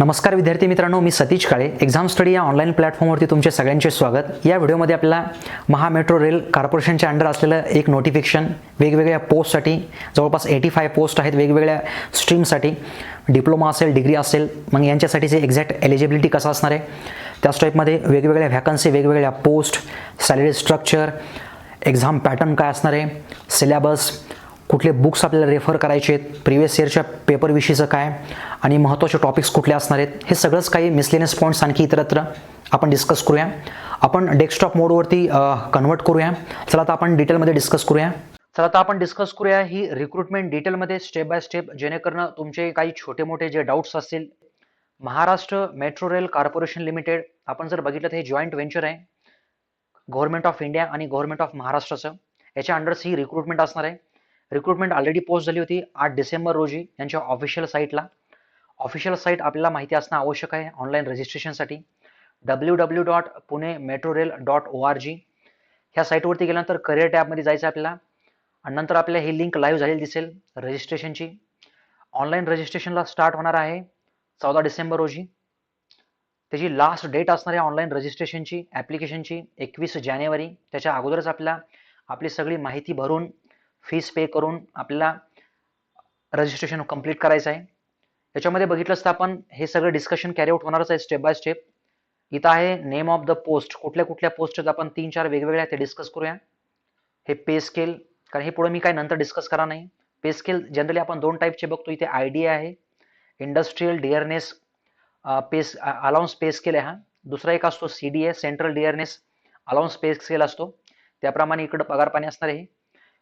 नमस्कार विद्यार्थी मित्रांनो, मी सतीश काळे. एक्झाम स्टडी या ऑनलाईन प्लॅटफॉर्मवरती तुमचे सगळ्यांचे स्वागत. या व्हिडिओमध्ये आपल्याला महा मेट्रो रेल कॉर्पोरेशनच्या अंडर असलेलं एक नोटिफिकेशन, वेगवेगळ्या पोस्टसाठी जवळपास 85 पोस्ट आहेत वेगवेगळ्या स्ट्रीमसाठी. डिप्लोमा असेल, डिग्री असेल, मग यांच्यासाठीचे एक्झॅक्ट एलिजिबिलिटी कसं असणार आहे, त्याच टाईपमध्ये वेगवेगळ्या व्हॅकन्सी, वेगवेगळ्या post, salary structure, exam pattern काय असणार आहे, सिलेबस, कुठले बुक्स आपल्याला रेफर करायचे आहेत, प्रिव्हियस इयरच्या पेपरविषयीचं काय आणि महत्त्वाचे टॉपिक्स कुठले असणार आहेत, हे सगळंच काही मिसलेनियस पॉईंट्स आणखी इतरत्र आपण डिस्कस करूया. आपण डेस्कटॉप मोडवरती कन्वर्ट करूया. चला आता आपण डिटेलमध्ये डिस्कस करूया. ही रिक्रुटमेंट डिटेलमध्ये स्टेप बाय स्टेप, जेणेकरून तुमचे काही छोटे मोठे जे डाऊट्स असतील. Maharashtra metro rail corporation limited आपण जर बघितलं तर हे जॉईंट व्हेंचर आहे गव्हर्नमेंट ऑफ इंडिया आणि गव्हर्नमेंट ऑफ महाराष्ट्राचं. याच्या अंडर्स ही रिक्रुटमेंट असणार आहे. रिक्रुटमेंट ऑलरेडी पोस्ट झाली होती 8 डिसेंबर रोजी यांच्या ऑफिशियल साईटला. ऑफिशियल साईट आपल्याला माहिती असणं आवश्यक आहे ऑनलाईन रजिस्ट्रेशनसाठी. www.punemetrorail.org ह्या साईटवरती गेल्यानंतर करिअर टॅबमध्ये जायचं आपल्याला आणि नंतर आपल्याला ही लिंक लाईव्ह झालेली दिसेल रजिस्ट्रेशनची. ऑनलाईन रजिस्ट्रेशनला स्टार्ट होणार आहे 14 डिसेंबर रोजी. त्याची लास्ट डेट असणार आहे ऑनलाईन रजिस्ट्रेशनची, ॲप्लिकेशनची 21 जानेवारी. त्याच्या अगोदरच आपल्याला आपली सगळी माहिती भरून, फीस पे करून आपल्याला रजिस्ट्रेशन कंप्लीट करायचं आहे. याच्यामध्ये बघितलंच तर आपण हे सगळं डिस्कशन कॅरी आउट होणारच आहे स्टेप बाय स्टेप. इथं आहे नेम ऑफ द पोस्ट, कुठल्या कुठल्या पोस्ट आपण 3-4 वेगवेगळ्या ते डिस्कस करूया. हे पे स्केल, कारण हे पुढे मी काय नंतर डिस्कस करा नाही. पे स्केल जनरली आपण 2 टाईपचे बघतो. इथे आयडीए आहे, इंडस्ट्रियल डिअरनेस पेस अलाउन्स पे स्केल आहे हा. दुसरा एक असतो CDA, central dearness allowance pay scale असतो. त्याप्रमाणे इकडं पगार पाणी असणार आहे.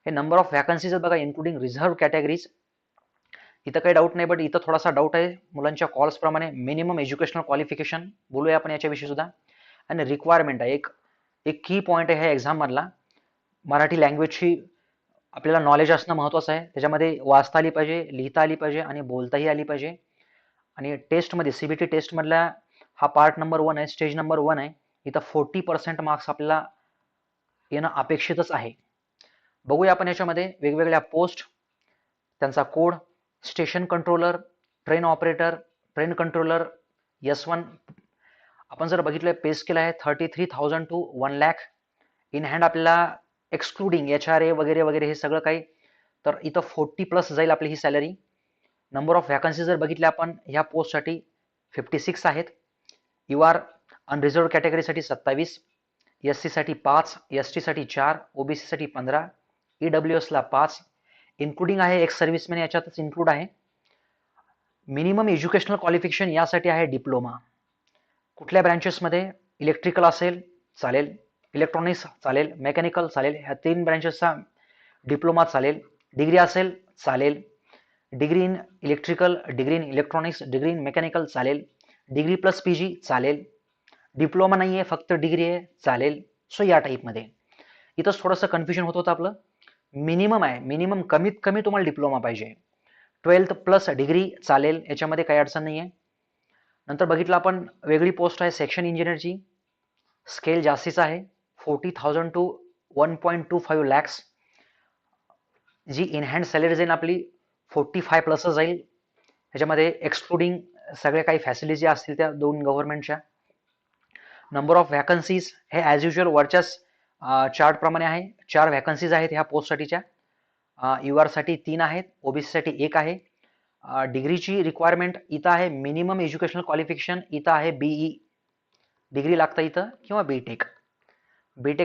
हे नंबर ऑफ व्हॅकन्सीज बघा, इन्क्लुडिंग रिझर्व्ह कॅटेगरीज. इथं काही डाऊट नाही, बट इथं थोडासा डाऊट आहे मुलांच्या कॉल्स प्रमाणे. मिनिमम एज्युकेशनल क्वालिफिकेशन बोलूया आपण याच्याविषयी सुद्धा. आणि रिक्वायरमेंट आहे, एक की पॉईंट आहे ह्या एक्झाम मधला. मराठी लँग्वेजची आपल्याला नॉलेज असणं महत्त्वाचं आहे. त्याच्यामध्ये वाचता आली पाहिजे, लिहिता आली पाहिजे आणि बोलताही आली पाहिजे. आणि टेस्टमध्ये सीबीटी टेस्टमधला हा पार्ट नंबर 1 आहे, स्टेज नंबर 1 आहे. इथं 40% मार्क्स आपल्याला येणं अपेक्षितच आहे. बघूया आपण याच्यामध्ये वेगवेगळ्या पोस्ट, त्यांचा code. Station controller, train operator, train controller, S1. आपण जर बघितलं पे स्केल आहे 33,000 to 1 लाख. इन हँड आपल्याला एक्सक्लुडिंग HRA वगैरे वगैरे हे सगळं काही, तर इथं 40+ जाईल आपली ही सॅलरी. नंबर ऑफ व्हॅकन्सी जर बघितले आपण ह्या पोस्टसाठी 56 आहेत. UR अनरिझर्व्ड कॅटेगरीसाठी 27, SC साठी 5, ST साठी 4, OBC साठी 15, EWS ला 5, इन्क्लुडिंग आहे एक्स सर्व्हिसमॅन, याच्यातच इन्क्लूड आहे. मिनिमम एज्युकेशनल क्वालिफिकेशन यासाठी आहे डिप्लोमा. कुठल्या ब्रँचेसमध्ये? इलेक्ट्रिकल असेल चालेल, इलेक्ट्रॉनिक्स चालेल, मेकॅनिकल चालेल. ह्या 3 ब्रँचेसचा डिप्लोमा चालेल. डिग्री असेल चालेल, degree in electrical, degree in electronics, degree in mechanical चालेल, डिग्री प्लस PG चालेल, डिप्लोमा नाही आहे फक्त डिग्री आहे चालेल. सो या टाईपमध्ये इथंच थोडंसं कन्फ्युजन होत होतं आपलं. मिनिमम आहे, मिनिमम कमीत कमी तुम्हाला डिप्लोमा पाहिजे. 12th प्लस डिग्री चालेल, याच्यामध्ये काही अडचण नाही आहे. नंतर बघितलं आपण वेगळी पोस्ट आहे सेक्शन इंजिनियरची. स्केल जास्तीचा आहे 40,000 to 1.25 lakhs. जी इन हँड सॅलरी जाईल आपली 45+ जाईल. ह्याच्यामध्ये एक्सक्लुडिंग सगळे काही फॅसिलिटी असतील त्या 2 गव्हर्नमेंटच्या. नंबर ऑफ व्हॅकन्सीज हे ॲज युजल वरच्याच चार्ट प्रमाणे आहे. 4 व्हॅकन्सीज आहेत ह्या पोस्टसाठीच्या. UR साठी 3 आहेत, OBC साठी 1 आहे. डिग्रीची रिक्वायरमेंट इथं आहे मिनिमम एज्युकेशनल क्वालिफिकेशन, इथं आहे BE डिग्री लागतं इथं, किंवा बीटेक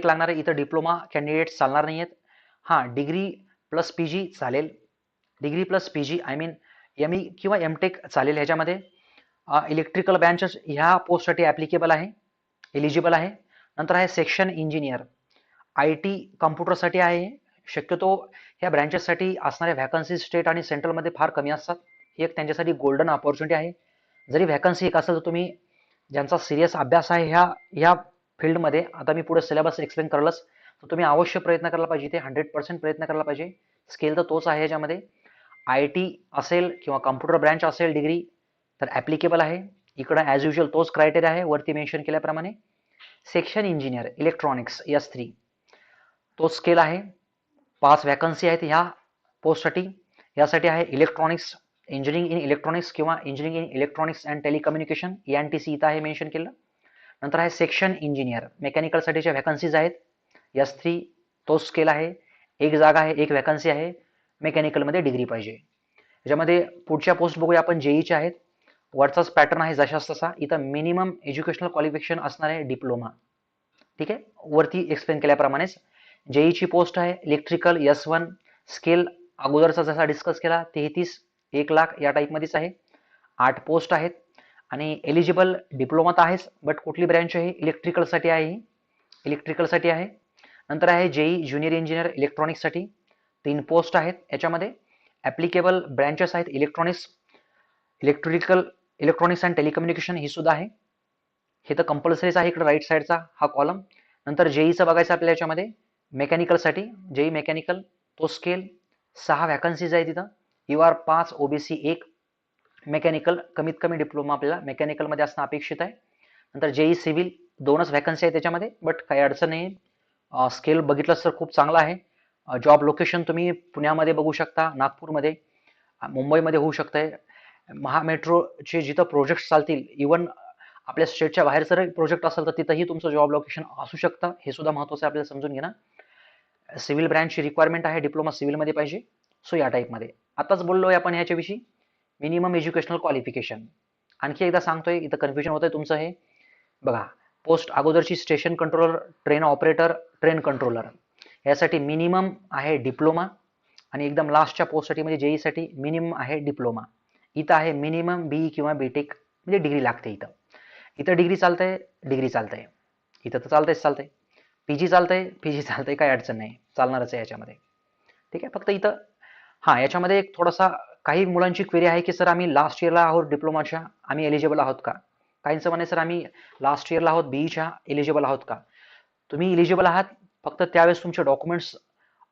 लागणार आहे. इथं डिप्लोमा कॅन्डिडेट चालणार नाही आहेत. हां, डिग्री प्लस PG चालेल, degree plus PG I mean ME किंवा MTech चालेल. ह्याच्यामध्ये इलेक्ट्रिकल ब्रँचेस ह्या पोस्टसाठी ॲप्लिकेबल आहे, एलिजिबल आहे. नंतर आहे सेक्शन इंजिनियर, IT कम्प्युटरसाठी आहे. शक्यतो ह्या ब्रँचेससाठी असणाऱ्या व्हॅकन्सी स्टेट आणि सेंट्रलमध्ये फार कमी असतात. ही एक त्यांच्यासाठी गोल्डन ऑपॉर्च्युनिटी आहे. जरी व्हॅकन्सी एक असेल तर तुम्ही ज्यांचा सिरियस अभ्यास आहे ह्या फील्डमध्ये, आता मी पुढे सिलेबस एक्सप्लेन करलंच, तर तुम्ही अवश्य प्रयत्न करायला पाहिजे. ते 100% प्रयत्न करायला पाहिजे. स्केल तर तोच आहे याच्यामध्ये. IT असेल किंवा कम्प्युटर ब्रँच असेल डिग्री तर ॲप्लिकेबल आहे. इकडं ॲज युजल तोच क्रायटेरिया आहे वरती मेन्शन केल्याप्रमाणे. सेक्शन इंजिनियर इलेक्ट्रॉनिक्स S3 तो स्केल आहे. 5 व्हॅकन्सी आहेत ह्या पोस्टसाठी. यासाठी आहे इलेक्ट्रॉनिक्स इंजिनिअरिंग इन इलेक्ट्रॉनिक्स किंवा engineering in electronics and telecommunication ENTC इथं आहे मेन्शन केलं. नंतर आहे सेक्शन इंजिनियर, मेकॅनिकलसाठीच्या व्हॅकन्सीज आहेत S3 तोच स्केल आहे. एक जागा आहे, एक व्हॅकन्सी आहे, मेकॅनिकलमध्ये डिग्री पाहिजे. याच्यामध्ये पुढच्या पोस्ट बघूया आपण जेईच्या आहेत. वरचाच पॅटर्न आहे जशाच तसा. इथं मिनिमम एज्युकेशनल क्वालिफिकेशन असणार आहे डिप्लोमा. ठीक आहे, वरती एक्सप्लेन केल्याप्रमाणेच जेईची पोस्ट आहे इलेक्ट्रिकल S1 स्केल अगोदरचा जसा डिस्कस केला 33 1 लाख या टाईपमध्येच आहे. 8 पोस्ट आहेत आणि एलिजिबल डिप्लोमा तर आहेच, बट कुठली ब्रँच आहे इलेक्ट्रिकलसाठी आहे, इलेक्ट्रिकलसाठी आहे. नंतर आहे जेई ज्युनियर इंजिनियर इलेक्ट्रॉनिक्ससाठी 3 पोस्ट आहेत. याच्यामध्ये ॲप्लिकेबल ब्रँचेस आहेत इलेक्ट्रॉनिक्स, इलेक्ट्रॉनिक्स अँड टेलिकम्युनिकेशन ही सुद्धा आहे. हे तर कंपल्सरीच आहे इकडे राईट साईडचा हा कॉलम. नंतर जेईचं बघायचं आपल्याला याच्यामध्ये मेकॅनिकलसाठी जेई मेकॅनिकल तो स्केल 6 व्हॅकन्सीज आहे तिथं. UR 5 OBC 1 मेकॅनिकल कमीत कमी डिप्लोमा आपल्याला मेकॅनिकलमध्ये असणं अपेक्षित आहे. नंतर जेई सिव्हिल 2च व्हॅकन्सी आहे त्याच्यामध्ये, बट काही अडचण नाही. स्केल बघितलंच तर खूप चांगला आहे. जॉब लोकेशन तुम्ही पुण्यामध्ये बघू शकता, नागपूरमध्ये, मुंबईमध्ये होऊ शकतंय. महामेट्रोचे जिथं प्रोजेक्ट चालतील, इव्हन आपल्या स्टेटच्या बाहेर जर प्रोजेक्ट असेल तर तिथंही तुमचं जॉब लोकेशन असू शकतं. हे सुद्धा महत्त्वाचं आहे आपल्याला समजून घेणं. सिव्हिल ब्रँचची रिक्वायरमेंट आहे, डिप्लोमा सिव्हिलमध्ये पाहिजे. सो या टाईपमध्ये आताच बोललोय आपण ह्याच्याविषयी मिनिमम एज्युकेशनल क्वालिफिकेशन. आणखी एकदा सांगतोय, इथं कन्फ्युजन होतंय तुमचं. हे बघा, पोस्ट अगोदरची station controller, train operator, train controller यासाठी मिनिमम आहे डिप्लोमा आणि एकदम लास्टच्या पोस्टसाठी म्हणजे जेईसाठी मिनिमम आहे डिप्लोमा. इथं आहे मिनिमम BE किंवा BTech म्हणजे डिग्री लागते. इथं डिग्री चालतंय, डिग्री चालतंय, इथं तर चालतंय. PG चालतंय, काही अडचण नाही, चालणारच आहे याच्यामध्ये. ठीक आहे, फक्त इथं याच्यामध्ये एक थोडासा काही मुलांची क्वेरी आहे की सर आम्ही लास्ट इयरला आहोत डिप्लोमाच्या, आम्ही एलिजिबल आहोत का? काहींचं म्हणे सर आम्ही लास्ट इयरला आहोत BEच्या, एलिजिबल आहोत का? तुम्ही एलिजिबल आहात, फक्त त्यावेळेस तुमचे डॉक्युमेंट्स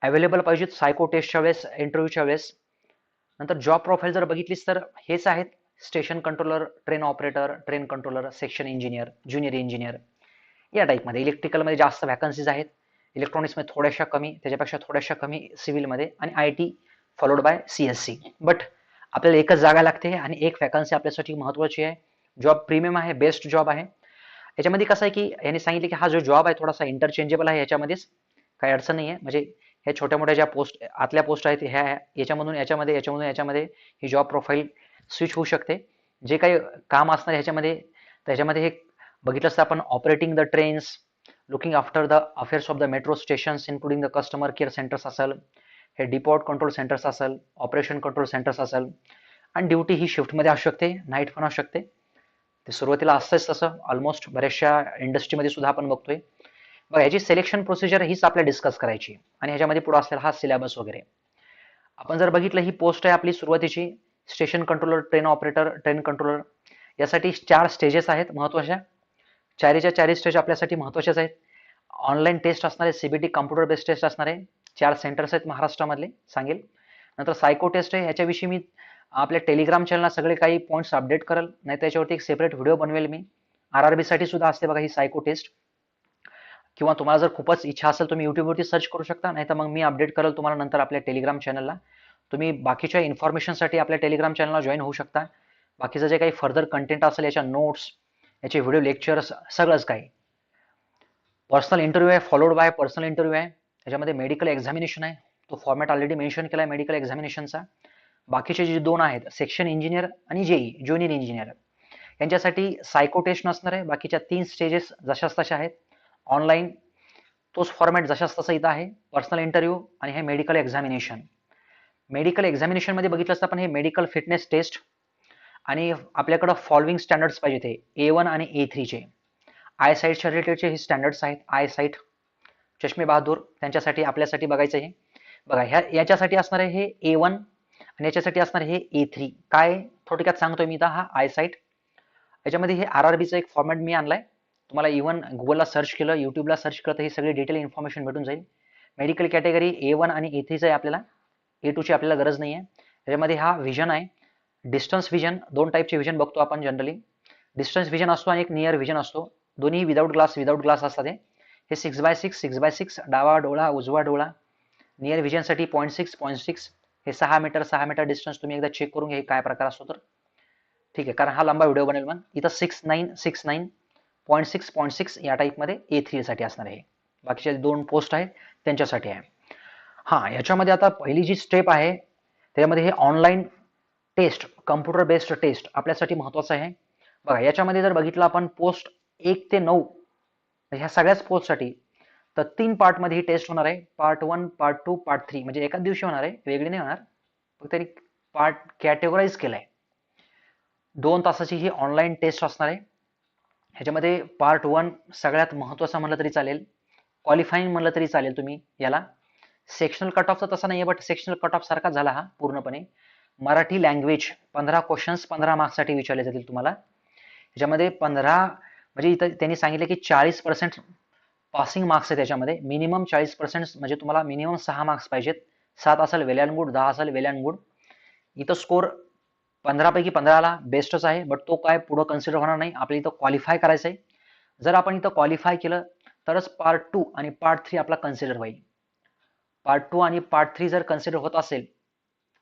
अवेलेबल पाहिजेत सायको टेस्टच्या वेळेस, इंटरव्ह्यूच्या वेळेस. नंतर जॉब प्रोफाईल जर बघितलीस तर हेच आहेत: station controller, train operator, train controller, section engineer, junior engineer या टाईपमध्ये. इलेक्ट्रिकलमध्ये जास्त व्हॅकन्सीज आहेत, इलेक्ट्रॉनिक्समध्ये थोड्याशा कमी, त्याच्यापेक्षा थोड्याशा कमी सिव्हिलमध्ये, आणि IT followed by CSC. But आपल्याला एकच जागा लागते आणि एक व्हॅकन्सी आपल्यासाठी महत्त्वाची आहे. जॉब प्रीमियम आहे, बेस्ट जॉब आहे. याच्यामध्ये कसं आहे की यांनी सांगितले की हा जो जॉब आहे थोडासा इंटरचेंजेबल आहे, याच्यामध्येच काही अडचण नाही आहे. म्हणजे ह्या छोट्या मोठ्या ज्या पोस्ट आतल्या पोस्ट आहेत ह्या याच्यामधून याच्यामध्ये ही जॉब प्रोफाईल स्विच होऊ शकते. जे काही काम असणार ह्याच्यामध्ये, त्याच्यामध्ये हे बघितलं तर आपण operating the trains, looking after the affairs of the metro stations including the customer care centres असेल, हे डिपोर्ट कंट्रोल सेंटर्स असेल, ऑपरेशन कंट्रोल सेंटर्स असेल, आणि ड्युटी ही शिफ्टमध्ये असू शकते, नाईट पण असू शकते. ते सुरुवातीला असतंच तसं ऑलमोस्ट बऱ्याचशा इंडस्ट्रीमध्ये सुद्धा आपण बघतोय. बघा, ह्याची सिलेक्शन प्रोसिजर हीच आपल्याला डिस्कस करायची आणि ह्याच्यामध्ये पुढे असलेला हा सिलेबस वगैरे. आपण जर बघितलं, ही पोस्ट आहे आपली सुरुवातीची station controller, train operator, train controller. यासाठी 4 स्टेजेस आहेत महत्त्वाच्या. 4च्या 4 स्टेज आपल्यासाठी महत्त्वाच्याच आहेत. ऑनलाईन टेस्ट असणार आहे, CBT कम्प्युटर बेस्ड टेस्ट असणार आहे. 4 सेंटर्स आहेत महाराष्ट्रामधले, सांगेल. नंतर सायको टेस्ट आहे, ह्याच्याविषयी मी आपल्या टेलिग्राम चॅनलला सगळे काही पॉईंट्स अपडेट करेल, नाही त्याच्यावरती एक सेपरेट व्हिडिओ बनवेल मी. RRB साठी सुद्धा असते बघा ही सायको टेस्ट. किंवा तुम्हाला जर खूपच इच्छा असेल तुम्ही युट्यूबवरती सर्च करू शकता, नाही तर मग मी अपडेट करेल तुम्हाला नंतर आपल्या टेलिग्राम चॅनलला. तुम्ही बाकीच्या इन्फॉर्मेशनसाठी आपल्या टेलिग्राम चॅनलला जॉईन होऊ शकता. बाकीचं जे काही फर्दर कंटेंट असेल, याच्या नोट्स, याचे व्हिडिओ लेक्चर्स, सगळंच काही. पर्सनल इंटरव्ह्यू आहे, फॉलोड बाय पर्सनल इंटरव्ह्यू आहे. त्याच्यामध्ये मेडिकल एक्झामिनेशन आहे, तो फॉर्मॅट ऑलरेडी मेन्शन केला आहे मेडिकल एक्झामिनेशनचा. बाकीचे जे 2 आहेत सेक्शन इंजिनियर आणि जेई ज्युनियर इंजिनियर, यांच्यासाठी सायको टेस्ट नसणार आहे. बाकीच्या 3 स्टेजेस जशाच तशा आहेत. ऑनलाईन तोच फॉर्मॅट जशाच तसा इथं आहे. पर्सनल इंटरव्ह्यू आणि हे मेडिकल एक्झामिनेशन. मेडिकल एक्झामिनेशनमध्ये बघितलं असतं आपण हे मेडिकल फिटनेस टेस्ट, आणि आपल्याकडं फॉलोइंग स्टँडर्ड्स पाहिजे ते A1 आणि A3चे. आय साईटच्या रिलेटेडचे हे स्टँडर्ड्स आहेत. आय साईट, चष्मे बहादूर, त्यांच्यासाठी आपल्यासाठी बघायचं हे. बघा, याच्यासाठी असणार आहे हे A1 आणि याच्यासाठी असणार आहे हे A3. काय थोडक्यात सांगतोय मी इथं, हा आय साईट. याच्यामध्ये हे RRBचं एक फॉर्मॅट मी आणलाय. तुम्हाला इव्हन गुगलला सर्च केलं, युट्यूबला सर्च केलं तर ही सगळी डिटेल इन्फॉर्मेशन भेटून जाईल. मेडिकल कॅटेगरी A1 आणि A3चं आहे आपल्याला, A2ची आपल्याला गरज नाही आहे. त्याच्यामध्ये हा व्हिजन आहे, डिस्टन्स व्हिजन. 2 टाईपचे व्हिजन बघतो आपण जनरली. डिस्टन्स व्हिजन असतो आणि एक नियर व्हिजन असतो. दोन्ही विदाऊट ग्लास असतात. हे 6x6 डावा डोळा, उजवा डोळा. नियर व्हिजनसाठी 0.6 हे 6 मीटर डिस्टन्स तुम्ही एकदा चेक करून घ्या हे काय प्रकार असतो तर. ठीक आहे, कारण हा लंबा व्हिडिओ बनेल. मग इथं 6969.6.6 या टाईपमध्ये A3 साठी असणार आहे. बाकीचे 2 पोस्ट आहेत त्यांच्यासाठी आहे. हा, याच्यामध्ये आता पहिली जी स्टेप आहे त्याच्यामध्ये हे online test, computer based test आपल्यासाठी महत्वाचं आहे. बघा, याच्यामध्ये जर बघितलं आपण पोस्ट 1 ते 9 ह्या सगळ्याच पोस्टसाठी तर 3 पार्टमध्ये ही टेस्ट होणार आहे. पार्ट 1, पार्ट 2, पार्ट 3 म्हणजे एकाच दिवशी होणार आहे, वेगळी नाही होणार. फक्त त्यांनी पार्ट कॅटेगोराईज केलाय. 2 तासाची ही ऑनलाईन टेस्ट असणार आहे. ह्याच्यामध्ये पार्ट 1 सगळ्यात महत्वाचा म्हणलं तरी चालेल, क्वालिफाईंग म्हणलं तरी चालेल तुम्ही याला. सेक्शनल कट ऑफचा तसा नाहीये, बट सेक्शनल कट ऑफ सारखा झाला हा पूर्णपणे. मराठी लँग्वेज 15 क्वेश्चन्स 15 मार्क्ससाठी विचारले जातील तुम्हाला. ह्याच्यामध्ये 15 म्हणजे इथं त्यांनी सांगितलं की 40% पासिंग मार्क्स आहे त्याच्यामध्ये. मिनिमम 40% म्हणजे तुम्हाला मिनिमम 6 मार्क्स पाहिजेत. 7 असेल वेल अँड गुड, 10 असेल वेल अँड गुड. इथं स्कोर 15 पैकी 15ला बेस्टच आहे, बट तो काय पुढं कन्सिडर होणार नाही. आपल्याला इथं क्वालिफाय करायचं आहे. जर आपण इथं क्वालिफाय केलं तरच पार्ट 2 आणि पार्ट 3 आपला कन्सिडर होईल. पार्ट 2 आणि पार्ट 3 जर कन्सिडर होत असेल,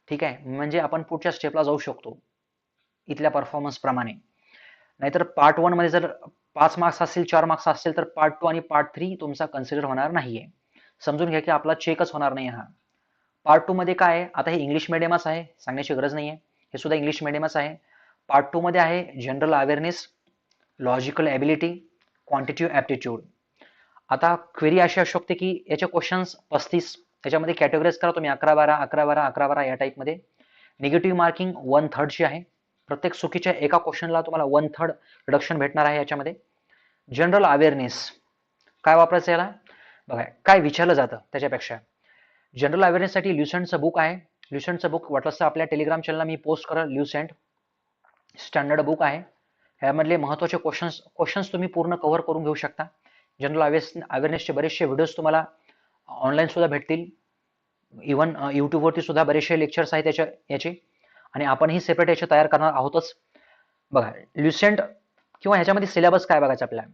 ठीक आहे, म्हणजे आपण पुढच्या स्टेपला जाऊ शकतो इथल्या परफॉर्मन्स प्रमाणे. नाहीतर पार्ट 1 मध्ये जर 5 मार्क्स असतील, 4 मार्क्स असतील तर पार्ट 2 आणि पार्ट 3 तुमचा कन्सिडर होणार नाहीये. समजून घ्या की आपला चेकच होणार नाही हा. पार्ट 2 मध्ये काय आहे, आता हे इंग्लिश मिडियमच आहे, सांगण्याची गरज नाहीये, हे सुद्धा इंग्लिश मिडियमच आहे. पार्ट 2 मध्ये आहे general awareness, logical ability, quantitative aptitude. आता क्वेरी अशी असू शकते की याचे क्वेश्चन्स 35, त्याच्यामध्ये कॅटेगराईज करा तुम्ही 11-12, 11-12, 11-12 या टाईपमध्ये. निगेटिव्ह मार्किंग 1/3 ची आहे. प्रत्येक चुकीच्या एका क्वेश्चनला तुम्हाला 1/3 रिडक्शन भेटणार आहे याच्यामध्ये. जनरल अवेअरनेस काय वापरायचं याला, बघा काय विचारलं जातं त्याच्यापेक्षा. जनरल अवेअरनेससाठी ल्युसेंटचं बुक आहे. ल्युसेंटचं बुक वाटलं तर आपल्या टेलिग्राम चॅनलला मी पोस्ट करेल. ल्युसेंट स्टँडर्ड बुक आहे. ह्यामधले महत्वाचे क्वेश्चन्स तुम्ही पूर्ण कव्हर करून घेऊ शकता. जनरल अवेअरनेसचे बरेचसे व्हिडिओज तुम्हाला ऑनलाईन सुद्धा भेटतील. इव्हन युट्यूबवरती सुद्धा बरेचसे लेक्चर्स आहेत याचे, आणि आपणही सेपरेट याचे तयार करणार आहोतच. बघा, ल्युसेंट किंवा ह्याच्यामध्ये सिलेबस काय बघायचं आपल्याला.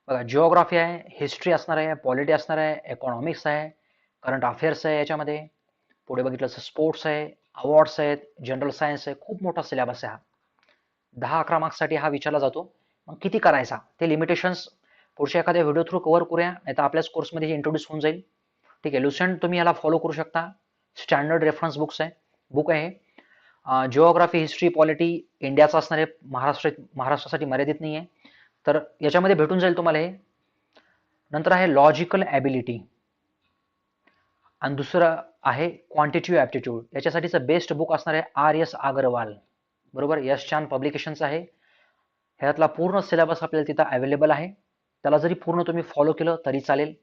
बघा, जिओग्राफी आहे, हिस्ट्री असणार आहे, पॉलिटी असणार आहे, इकॉनॉमिक्स आहे, करंट अफेअर्स आहे याच्यामध्ये. पुढे बघितलं तर स्पोर्ट्स आहे, अवॉर्ड्स आहेत, जनरल सायन्स आहे. खूप मोठा सिलेबस आहे हा. 10-11 मार्क्ससाठी हा विचारला जातो. मग किती करायचा ते लिमिटेशन्स पुढच्या एखाद्या व्हिडिओ थ्रू कव्हर करूया, नाही तर आपल्याच कोर्समध्ये इंट्रोड्यूस होऊन जाईल. ठीक आहे, ल्युसेंट तुम्ही याला फॉलो करू शकता. स्टँडर्ड रेफरन्स बुक आहे. जिओग्राफी, हिस्ट्री, पॉलिटी इंडियाचा असणार आहे, महाराष्ट्रासाठी मर्यादित नाही आहे. तर याच्यामध्ये भेटून जाईल तुम्हाला हे. नंतर आहे लॉजिकल ॲबिलिटी आणि दुसरं आहे क्वांटिटेटिव्ह ॲप्टिट्यूड. याच्यासाठीचं बेस्ट बुक असणार आहे R.S. अग्रवाल, बरोबर, यश चांद पब्लिकेशनचं आहे. ह्यातला पूर्ण सिलेबस आपल्याला तिथं अवेलेबल आहे. त्याला जरी पूर्ण तुम्ही फॉलो केलं तरी चालेल.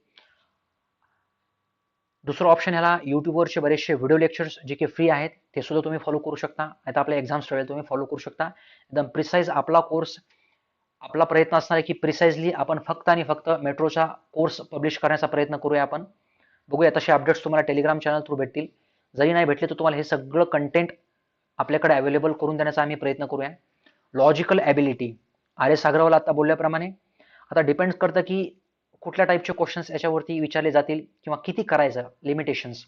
दुसरं ऑप्शन ह्याला युट्यूबवरचे बरेचसे व्हिडिओ लेक्चर्स जे की फ्री आहेत ते सुद्धा तुम्ही फॉलो करू शकता. आता आपल्या एक्झाम्स वेळेला तुम्ही फॉलो करू शकता. एकदम प्रिसाईज आपला कोर्स. आपला प्रयत्न असणार आहे की प्रिसाइजली आपण फक्त आणि फक्त मेट्रोचा कोर्स पब्लिश करण्याचा प्रयत्न करूया आपण. बघूया, तसे अपडेट्स तुम्हाला टेलिग्राम चॅनल थ्रू भेटतील. जरी नाही भेटले तर तुम्हाला हे सगळं कंटेंट आपल्याकडे अवेलेबल करून देण्याचा आम्ही प्रयत्न करूया. Logical ability R.S. अग्रवाल आता बोलल्याप्रमाणे. आता डिपेंड करतं की कुठल्या टाईपचे क्वेश्चन्स याच्यावरती विचारले जातील किंवा किती करायचं, लिमिटेशन्स.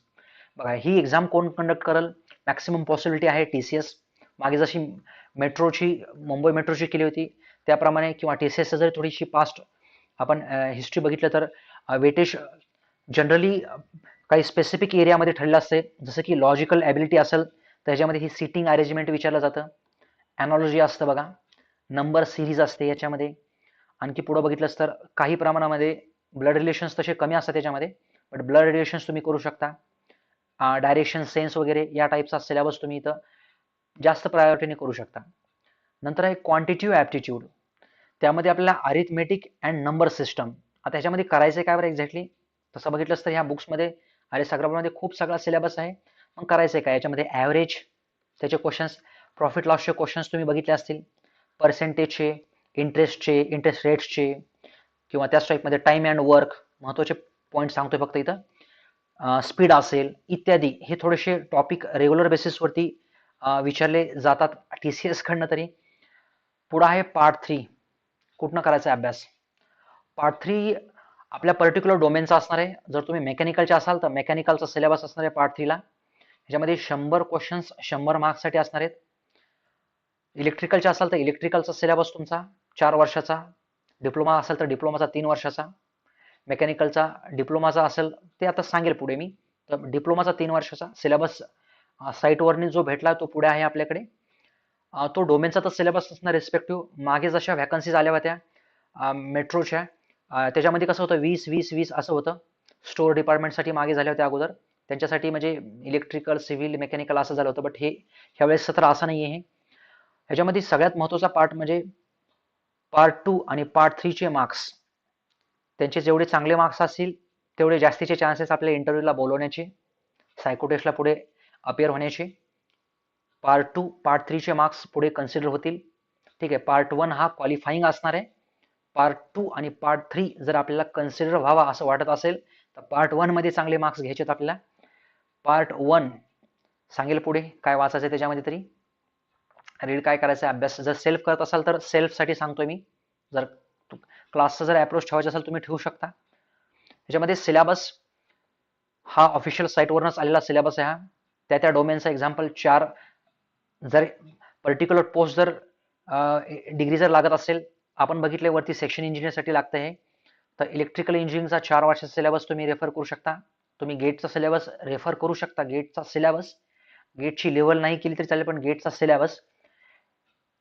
बघा, ही एक्झाम कोण कंडक्ट करेल, मॅक्सिमम पॉसिबिलिटी आहे TCS. मागे जशी मुंबई मेट्रोची केली होती त्याप्रमाणे, किंवा TCS जर थोडीशी पास्ट आपण हिस्ट्री बघितलं तर वेटेज जनरली काही स्पेसिफिक एरियामध्ये ठरलेलं असते. जसं की लॉजिकल ॲबिलिटी असेल तर त्याच्यामध्ये ही सिटिंग अरेंजमेंट विचारलं जातं. ॲनॉलॉजी असतं बघा, नंबर सिरीज असते याच्यामध्ये. आणखी पुढं बघितलंच तर काही प्रमाणामध्ये ब्लड रिलेशन्स तसे कमी असतात त्याच्यामध्ये, बट ब्लड रिलेशन्स तुम्ही करू शकता. डायरेक्शन सेन्स वगैरे या टाईपचा सिलेबस तुम्ही इथं जास्त प्रायोरिटीने करू शकता. नंतर आहे क्वांटिटेटिव्ह ॲप्टिट्यूड. त्यामध्ये आपल्याला अरिथमेटिक अँड नंबर सिस्टम. आता ह्याच्यामध्ये करायचं काय बरं एक्झॅक्टली, तसं बघितलंच तर ह्या बुक्समध्ये R.S. अग्रवालमध्ये खूप सगळा सिलेबस आहे. मग करायचं काय, याच्यामध्ये ॲव्हरेज त्याचे क्वेश्चन्स, प्रॉफिट लॉसचे क्वेश्चन्स तुम्ही बघितले असतील, पर्सेंटेजचे, इंटरेस्ट रेट्सचे, किंवा त्याच टाईपमध्ये टाईम अँड वर्क, महत्त्वाचे पॉईंट सांगतोय फक्त इथं. स्पीड असेल इत्यादी, हे थोडेसे टॉपिक रेग्युलर बेसिसवरती विचारले जातात TCS कडनं तरी. पुढं आहे पार्ट 3. कुठनं करायचा अभ्यास. पार्ट 3 आपल्या पर्टिक्युलर डोमेनचा असणार आहे. जर तुम्ही मेकॅनिकलचे असाल तर मेकॅनिकलचा सिलेबस असणार आहे पार्ट 3 ला. ह्याच्यामध्ये 100 क्वेश्चन्स 100 मार्क्ससाठी असणार आहेत. इलेक्ट्रिकलचे असाल तर इलेक्ट्रिकलचा सिलेबस तुमचा 4 वर्षाचा, डिप्लोमा असेल तर डिप्लोमाचा 3 वर्षाचा, मेकॅनिकलचा डिप्लोमाचा असेल ते आता सांगेल पुढे मी. तर डिप्लोमाचा 3 वर्षाचा सिलेबस साईटवरनी जो भेटला तो पुढे आहे आपल्याकडे. तो डोमेनचा तर सिलेबस असणार रिस्पेक्टिव्ह. मागे जशा व्हॅकन्सीज आल्या होत्या मेट्रोच्या, त्याच्यामध्ये कसं होतं 20-20-20 असं होतं. स्टोअर डिपार्टमेंटसाठी मागे झाल्या होत्या अगोदर, त्यांच्यासाठी म्हणजे इलेक्ट्रिकल, सिव्हिल, मेकॅनिकल असं झालं होतं. बट ह्यावेळेस तर असं नाही आहे. ह्याच्यामध्ये सगळ्यात महत्त्वाचा पार्ट म्हणजे पार्ट 2 आणि पार्ट 3 चे मार्क्स. त्यांचे जेवढे चांगले मार्क्स असतील तेवढे जास्तीचे चान्सेस आपल्या इंटरव्ह्यूला बोलवण्याचे, सायको टेस्टला पुढे अपिअर होण्याचे. पार्ट 2 पार्ट 3 चे मार्क्स पुढे कन्सिडर होतील. ठीक आहे. पार्ट 1 हा क्वालिफाईंग असणार आहे. पार्ट 2 आणि पार्ट 3 जर आपल्याला कन्सिडर व्हावा असं वाटत असेल तर पार्ट 1 मध्ये चांगले मार्क्स घ्यायचेत आपल्याला. पार्ट 1 सांगेल पुढे काय वाचायचं त्याच्यामध्ये, तरी रीड काय करायचं अभ्यास. जर सेल्फ करत असाल तर सेल्फसाठी सांगतोय मी. जर क्लासचा जर अप्रोच ठेवायचा असेल तुम्ही ठेवू शकता. त्याच्यामध्ये सिलेबस हा ऑफिशियल साईटवरूनच आलेला सिलेबस आहे. हा त्या डोमेनचा एक्झाम्पल 4 जर पर्टिक्युलर पोस्ट जर डिग्री जर लागत असेल, आपण बघितले वरती सेक्शन इंजिनियरसाठी लागतं हे, तर इलेक्ट्रिकल इंजिनिअरिंगचा 4 वर्षाचा सिलेबस तुम्ही रेफर करू शकता. तुम्ही गेटचा सिलेबस रेफर करू शकता. गेटचा सिलेबस, गेटची लेवल नाही केली तरी चालेल, पण गेटचा सिलेबस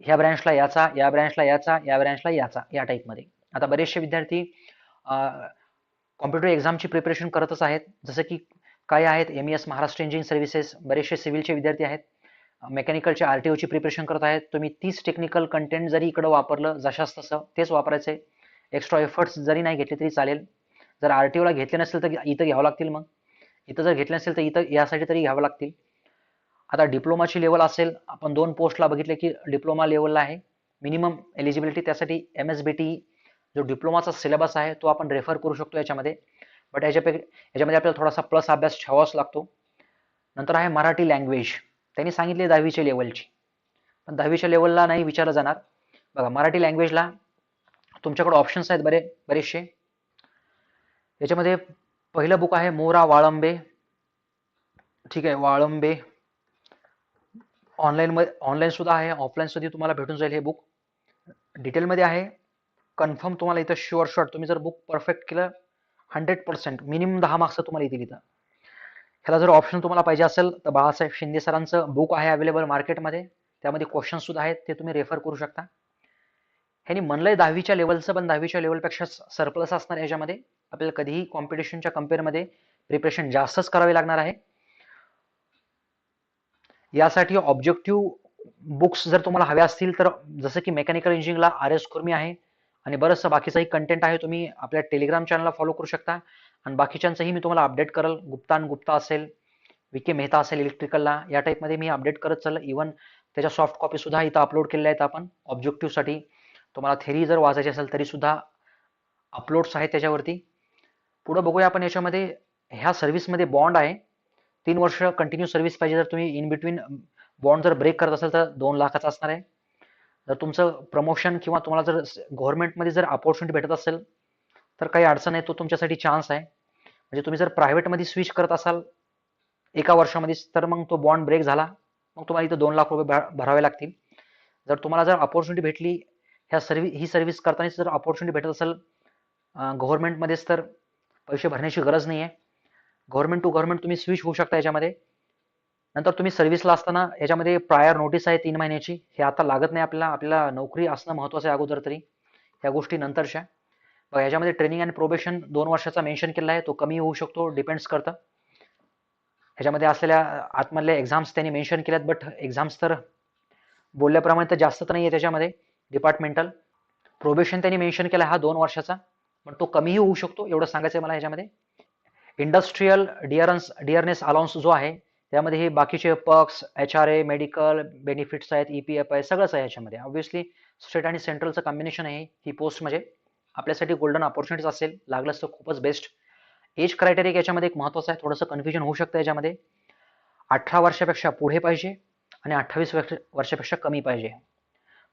ह्या ब्रँचला याचा, या ब्रँचला याचा, या ब्रँचला याचा, या टाईपमध्ये. आता बरेचसे विद्यार्थी कॉम्प्युटर एक्झामची प्रिपरेशन करतच आहेत. जसं की काय आहेत MES महाराष्ट्र इंजिनिअरिंग सर्व्हिसेस, बरेचसे सिव्हिलचे विद्यार्थी आहेत, मेकॅनिकलच्या RTOची प्रिपरेशन करत आहेत. तुम्ही 30 टेक्निकल कंटेंट जरी इकडं वापरलं जशास तसं तेच वापरायचे. एक्स्ट्रा एफर्ट्स जरी नाही घेतले तरी चालेल. जर RTOला घेतले नसेल तर इथं घ्यावं लागतील. मग इथं जर घेतले नसेल तर इथं यासाठी तरी घ्यावं लागतील. आता डिप्लोमाची लेवल असेल, आपण 2 पोस्टला बघितले की डिप्लोमा लेवलला आहे मिनिमम एलिजिबिलिटी. त्यासाठी MSBTE जो डिप्लोमाचा सिलेबस आहे तो आपण रेफर करू शकतो याच्यामध्ये. बट याच्यामध्ये आपल्याला थोडासा प्लस अभ्यास ठेवावाच लागतो. नंतर आहे मराठी लँग्वेज. त्यांनी सांगितले 10वीच्या लेवलची, पण 10वीच्या लेवलला नाही विचारलं जाणार. बघा मराठी लँग्वेजला तुमच्याकडे ऑप्शन्स आहेत बरेचसे. याच्यामध्ये पहिलं बुक आहे मोरा वाळंबे. ठीक आहे, वाळंबे. ऑनलाईन सुद्धा आहे, ऑफलाईन सुद्धा तुम्हाला भेटून जाईल हे बुक. डिटेलमध्ये आहे. कन्फर्म तुम्हाला इथं शुअर शॉट तुम्ही जर बुक परफेक्ट केलं 100% मिनिमम 10 मार्क्स तुम्हाला येतील इथं. ह्याला जर ऑप्शन तुम्हाला पाहिजे असेल तर बाळासाहेब शिंदे सरांचं बुक आहे अवेलेबल मार्केटमध्ये. त्यामध्ये क्वेश्चन सुद्धा आहेत, ते तुम्ही रेफर करू शकता. ह्यांनी म्हणलंय 10वीच्या लेवलचं, पण 10वीच्या लेवलपेक्षा सरप्लस असणार याच्यामध्ये. आपल्याला कधीही कॉम्पिटिशनच्या कम्पेअरमध्ये प्रिपरेशन जास्तच करावी लागणार आहे. यासाठी ऑब्जेक्टिव्ह बुक्स जर तुम्हाला हव्या असतील तर जसं की मेकॅनिकल इंजिनिअरिंगला RS खुर्मी आहे आणि बरंचसं बाकीचंही कंटेंट आहे. तुम्ही आपल्या टेलिग्राम चॅनलला फॉलो करू शकता आणि बाकीच्यांचंही मी तुम्हाला अपडेट करेल. गुप्ता असेल, VK मेहता असेल इलेक्ट्रिकलला, या टाईपमध्ये मी अपडेट करत चाललं. इव्हन त्याच्या सॉफ्ट कॉपी सुद्धा इथं अपलोड केलेल्या आहेत आपण ऑब्जेक्टिव्हसाठी. तुम्हाला थेरी जर वाचायची असेल तरी सुद्धा अपलोड्स आहेत त्याच्यावरती. पुढं बघूया आपण. याच्यामध्ये ह्या सर्व्हिसमध्ये बॉन्ड आहे. 3 वर्ष कंटिन्यू सर्व्हिस पाहिजे. जर तुम्ही इन बिटवीन बॉन्ड जर ब्रेक करत असाल तर 2 लाखाचा असणार आहे. जर तुमचं प्रमोशन किंवा तुम्हाला जर गव्हर्नमेंटमध्ये जर अपॉर्च्युनिटी भेटत असेल तर काही अडचण आहे, तो तुमच्यासाठी चान्स आहे. म्हणजे तुम्ही जर प्रायव्हेटमध्ये स्विच करत असाल एका वर्षामध्येच तर मग तो बॉन्ड ब्रेक झाला, मग तुम्हाला इथं 2 लाख रुपये भरावे लागतील. जर तुम्हाला जर अपॉर्च्युनिटी भेटली ही सर्व्हिस करताना जर अपॉर्च्युनिटी भेटत असेल गव्हर्नमेंटमध्येच तर पैसे भरण्याची गरज नाही आहे. गव्हर्नमेंट टू गव्हर्नमेंट तुम्ही स्विच होऊ शकता याच्यामध्ये. नंतर तुम्ही सर्व्हिसला असताना याच्यामध्ये प्रायर नोटीस आहे 3 महिन्याची. हे आता लागत नाही आपल्याला. आपल्याला नोकरी असणं महत्त्वाचं आहे अगोदर तरी, ह्या गोष्टी नंतरच्या. बघा याच्यामध्ये ट्रेनिंग आणि प्रोबेशन 2 वर्षाचा मेन्शन केला आहे. तो कमी होऊ शकतो, डिपेंड्स करतं. ह्याच्यामध्ये असलेल्या आतमधल्या एक्झाम्स त्यांनी मेन्शन केल्यात, बट एक्झाम्स तर बोलल्याप्रमाणे तर जास्त तर नाही आहे त्याच्यामध्ये. डिपार्टमेंटल प्रोबेशन त्यांनी मेन्शन केला हा 2 वर्षाचा, पण तो कमीही होऊ शकतो, एवढं सांगायचं आहे मला ह्याच्यामध्ये. इंडस्ट्रीयल डिअरनेस अलाउन्स जो आहे त्यामध्ये हे बाकीचे पर्क्स, HRA, मेडिकल बेनिफिट्स आहेत, EPF आहे, सगळंच आहे याच्यामध्ये. ऑब्व्हियसली स्टेट आणि सेंट्रलचं कॉम्बिनेशन आहे ही पोस्ट. म्हणजे आपल्यासाठी गोल्डन अपॉर्च्युनिटीज असेल, लागलंच तर खूपच बेस्ट. एज क्रायटेरिया याच्यामध्ये एक महत्त्वाचं आहे, थोडंसं कन्फ्युजन होऊ शकतं याच्यामध्ये. 18 वर्षापेक्षा पुढे पाहिजे आणि 28 वर्षापेक्षा कमी पाहिजे.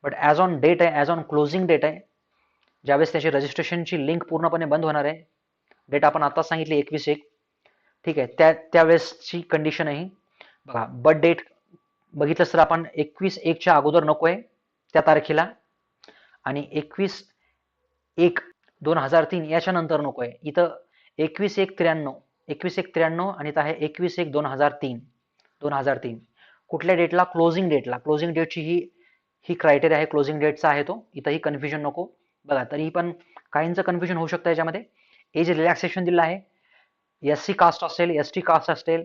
बट ॲज ऑन डेट आहे, ॲज ऑन क्लोजिंग डेट आहे, ज्यावेळेस त्याची रजिस्ट्रेशनची लिंक पूर्णपणे बंद होणार आहे, डेट आपण आता सांगितली 21/1. ठीक आहे, त्यावेळेसची कंडिशन आहे. बघा बर्थ डेट बघितलं तर आपण 21/1च्या अगोदर नकोय त्या तारखेला, आणि 21/1/2003 याच्या नंतर नकोय. इथं 21/1/93, 21/1/93 आणि इथं आहे 21/1/2003. कुठल्या डेटला? क्लोजिंग डेटला. क्लोजिंग डेटची ही क्रायटेरिया आहे, क्लोजिंग डेटचा आहे तो. इथंही कन्फ्युजन नको. बघा तरीही पण काहींचं कन्फ्युजन होऊ शकतं याच्यामध्ये. एज रिलॅक्सेशन दिलं आहे. SC कास्ट असेल, ST कास्ट असेल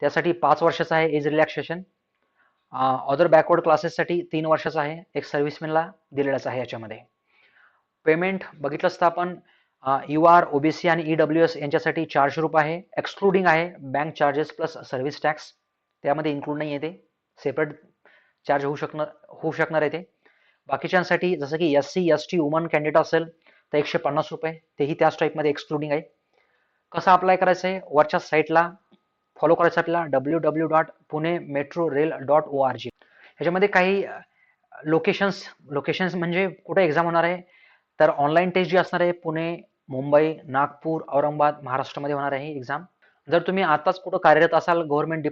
त्यासाठी 5 वर्षाचं आहे एज रिलॅक्सेशन. अदर बॅकवर्ड क्लासेससाठी 3 वर्षाचं आहे. एक सर्व्हिसमॅनला दिलेलंच आहे याच्यामध्ये. पेमेंट बघितलं असतं आपण UR, OBC आणि EWS यांच्यासाठी 400 रुपये आहे. एक्सक्लुडिंग आहे bank charges plus service tax. त्यामध्ये इन्क्लूड नाही आहे, ते सेपरेट चार्ज होऊ शकणार आहे ते. बाकीच्यांसाठी जसं की SC, ST वुमन कॅन्डिडेट असेल तर 150 रुपये, तेही त्याच टाईपमध्ये एक्सक्लुडिंग आहे. कसं अप्लाय करायचं आहे? वरच्या साईटला फॉलो करायचं आपल्याला www.punemetrorail.org. ह्याच्यामध्ये काही लोकेशन्स म्हणजे कुठे एक्झाम होणार आहे, तर ऑनलाईन टेस्ट जी असणार आहे पुणे, मुंबई, नागपूर, औरंगाबाद, महाराष्ट्रामध्ये होणार आहे ही एक्झाम. जर तुम्ही आताच कुठं कार्यरत असाल गव्हर्नमेंट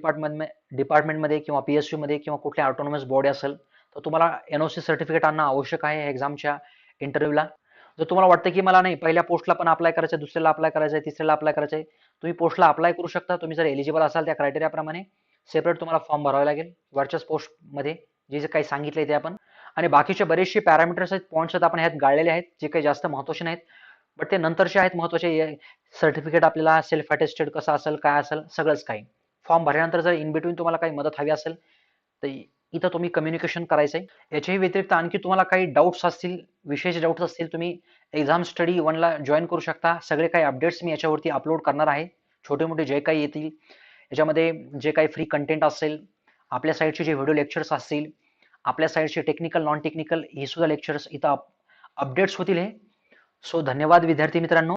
डिपार्टमेंटमध्ये किंवा PSU मध्ये किंवा कुठल्या ऑटोनॉमस बॉडी असेल तर तुम्हाला NOC सर्टिफिकेट आणणं आवश्यक आहे या एक्झामच्या इंटरव्ह्यूला. जर तुम्हाला वाटतं की मला नाही पहिल्या पोस्टला पण अप्लाय करायचं आहे, दुसऱ्याला अप्लाय करायचं आहे, तिसऱ्याला अप्लाय करायचं आहे, तुम्ही पोस्टला अप्लाय करू शकता. तुम्ही जर एलिजिबल असाल त्या क्रायटेरियाप्रमाणे सेपरेट तुम्हाला फॉर्म भरावा लागेल वरच्याच पोस्टमध्ये जे काही सांगितलंय ते आपण. आणि बाकीचे बरेचसे पॅरामीटर्स आहेत, पॉईंट्स आहेत, आपण ह्यात गाळलेले आहेत जे काही जास्त महत्त्वाचे नाहीत, बट ते नंतरचे आहेत महत्त्वाचे. सर्टिफिकेट आपल्याला सेल्फ अटेस्टेड कसं असेल, काय असेल, सगळंच काही. फॉर्म भरल्यानंतर जर इन बिटवीन तुम्हाला काही मदत हवी असेल तर इथं तुम्ही कम्युनिकेशन करायचंय. याच्याही व्यतिरिक्त आणखी तुम्हाला काही डाऊट्स असतील, विशेष डाऊट्स असतील, तुम्ही एक्झाम स्टडी 1ला जॉईन करू शकता. सगळे काही अपडेट्स मी याच्यावरती अपलोड करणार आहे, छोटे मोठे जे काही येतील. याच्यामध्ये जे काही फ्री कंटेंट असेल, आपल्या साईडचे जे व्हिडिओ लेक्चर्स असतील, आपल्या साईडचे टेक्निकल नॉन टेक्निकल हे सुद्धा लेक्चर्स इथं अपडेट्स होतील हे. सो धन्यवाद विद्यार्थी मित्रांनो.